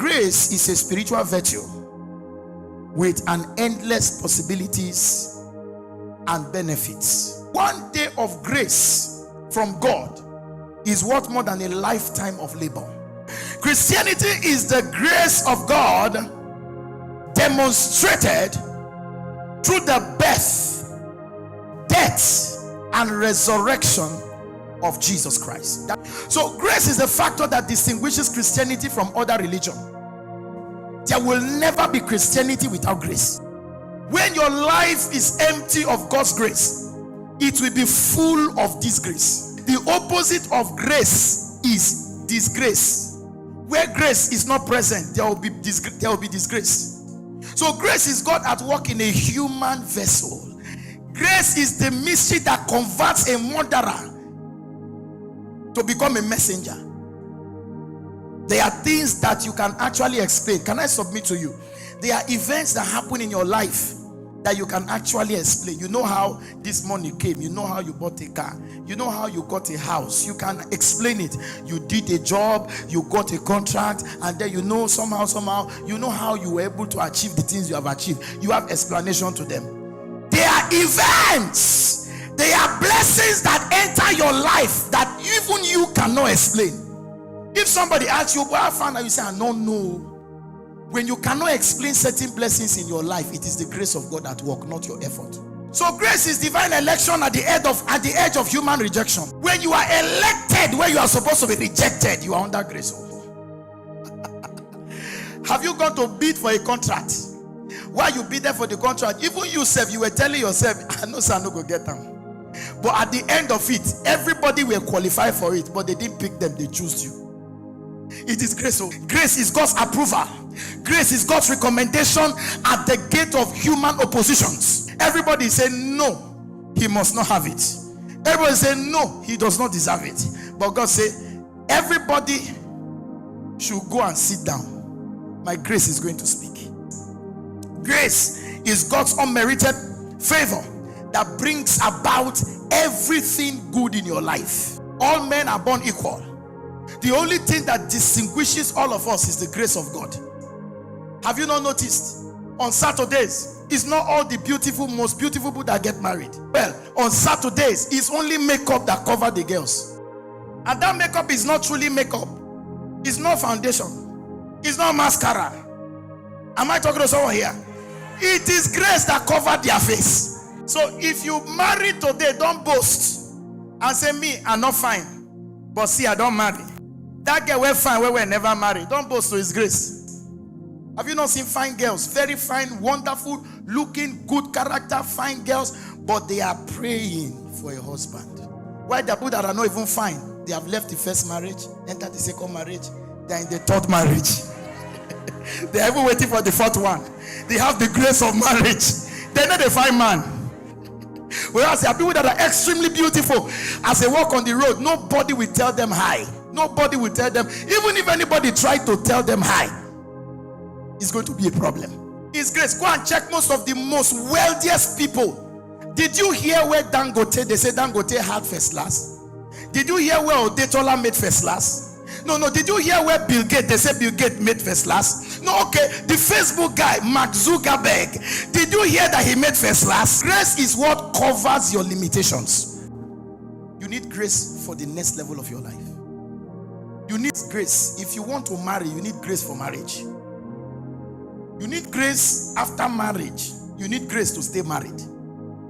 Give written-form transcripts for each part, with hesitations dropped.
grace is a spiritual virtue with an endless possibilities and benefits. One day of grace from God is worth more than a lifetime of labor. Christianity is the grace of God demonstrated through the birth, death, and resurrection of Jesus Christ. So grace is the factor that distinguishes Christianity from other religions. There will never be Christianity without grace. When your life is empty of God's grace, it will be full of disgrace. The opposite of grace is disgrace. Where grace is not present, there will be disgrace. So grace is God at work in a human vessel. Grace is the mystery that converts a murderer to become a messenger. There are things that you can actually explain. Can I submit to you? There are events that happen in your life that you can actually explain. You know how this money came. You know how you bought a car. You know how you got a house. You can explain it. You did a job, you got a contract, and then you know somehow, you know how you were able to achieve the things you have achieved. You have explanation to them. They are events. They are blessings that enter your life that even you cannot explain. If somebody asks you, well, I found out, you say, I don't know. When you cannot explain certain blessings in your life, it is the grace of God at work, not your effort. So grace is divine election at the edge of human rejection. When you are elected where you are supposed to be rejected, you are under grace. Have you gone to bid for a contract? While you bid there for the contract, even yourself, you were telling yourself, I know sir, I no go get them. But at the end of it, everybody will qualify for it, but they didn't pick them, they chose you. It is grace. Grace is God's approval. Grace is God's recommendation at the gate of human oppositions. Everybody say no, he must not have it. Everybody say no, he does not deserve it. But God say everybody should go and sit down. My grace is going to speak. Grace is God's unmerited favor that brings about everything good in your life. All men are born equal. The only thing that distinguishes all of us is the grace of God. Have you not noticed? On Saturdays, it's not all the most beautiful people that get married. Well, on Saturdays, it's only makeup that cover the girls. And that makeup is not truly makeup. It's not foundation. It's not mascara. Am I talking to someone here? It is grace that covered their face. So if you marry today, don't boast and say, me, I'm not fine. But see, I don't marry. That girl we're fine where we never married. Don't boast to his grace. Have you not seen fine girls? Very fine, wonderful, looking, good character, fine girls, but they are praying for a husband. Why the people that are not even fine? They have left the first marriage, entered the second marriage, they're in the third marriage. They're even waiting for the fourth one. They have the grace of marriage. They're not a fine man. Whereas there are people that are extremely beautiful. As they walk on the road, nobody will tell them hi. Nobody will tell them. Even if anybody tried to tell them hi, it's going to be a problem. It's grace. Go and check most of the most wealthiest people. Did you hear where Dangote, they say Dangote had first class? Did you hear where Odetola made first class? No. Did you hear where Bill Gates, they say Bill Gates made first class? No, okay. The Facebook guy, Mark Zuckerberg, did you hear that he made first class? Grace is what covers your limitations. You need grace for the next level of your life. You need grace. If you want to marry, you need grace for marriage. You need grace after marriage. You need grace to stay married.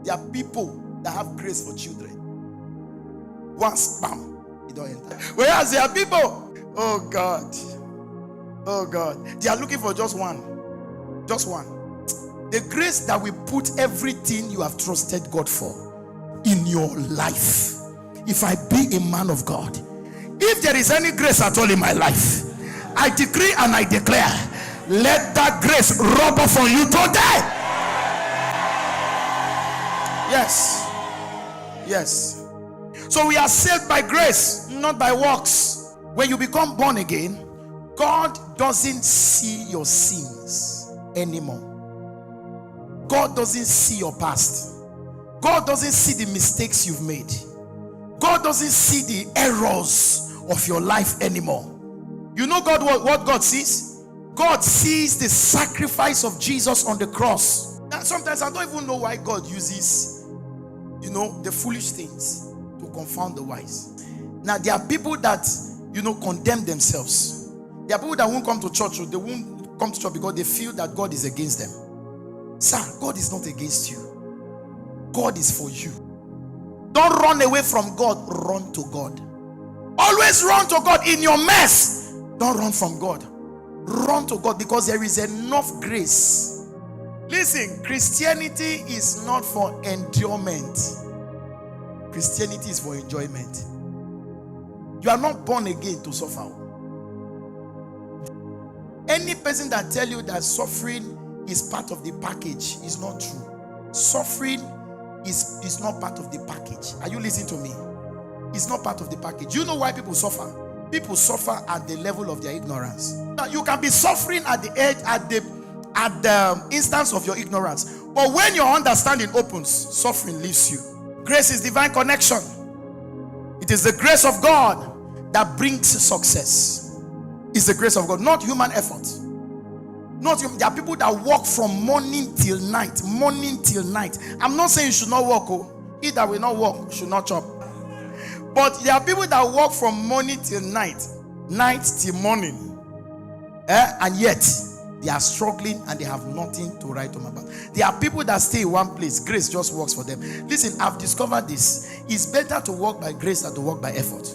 There are people that have grace for children. Once, bam, you don't enter. Whereas there are people, oh God, they are looking for just one. Just one. The grace that will put everything you have trusted God for in your life. If I be a man of God, if there is any grace at all in my life, I decree and I declare, let that grace rub off on you today. Yes. So we are saved by grace, not by works. When you become born again, God doesn't see your sins anymore. God doesn't see your past. God doesn't see the mistakes you've made. God doesn't see the errors of your life anymore. You know God, what God sees? God sees the sacrifice of Jesus on the cross. Now, sometimes I don't even know why God uses, the foolish things to confound the wise. Now, there are people that, condemn themselves. There are people that won't come to church, or they won't come to church because they feel that God is against them. Sir, God is not against you. God is for you. Don't run away from God. Run to God. Always run to God in your mess. Don't run from God. Run to God, because there is enough grace. Listen, Christianity is not for endurement. Christianity is for enjoyment. You are not born again to suffer. Any person that tell you that suffering is part of the package is not true. Suffering is not part of the package. Are you listening to me? It's not part of the package. You know why people suffer? People suffer at the level of their ignorance. Now, you can be suffering at the edge, at the instance of your ignorance. But when your understanding opens, suffering leaves you. Grace is divine connection. It is the grace of God that brings success. It's the grace of God, not human effort. There are people that work from morning till night. Morning till night. I'm not saying you should not work. He that will not work should not chop. But there are people that work from morning till night. Night till morning. And yet, they are struggling and they have nothing to write home about. There are people that stay in one place. Grace just works for them. Listen, I've discovered this. It's better to walk by grace than to walk by effort.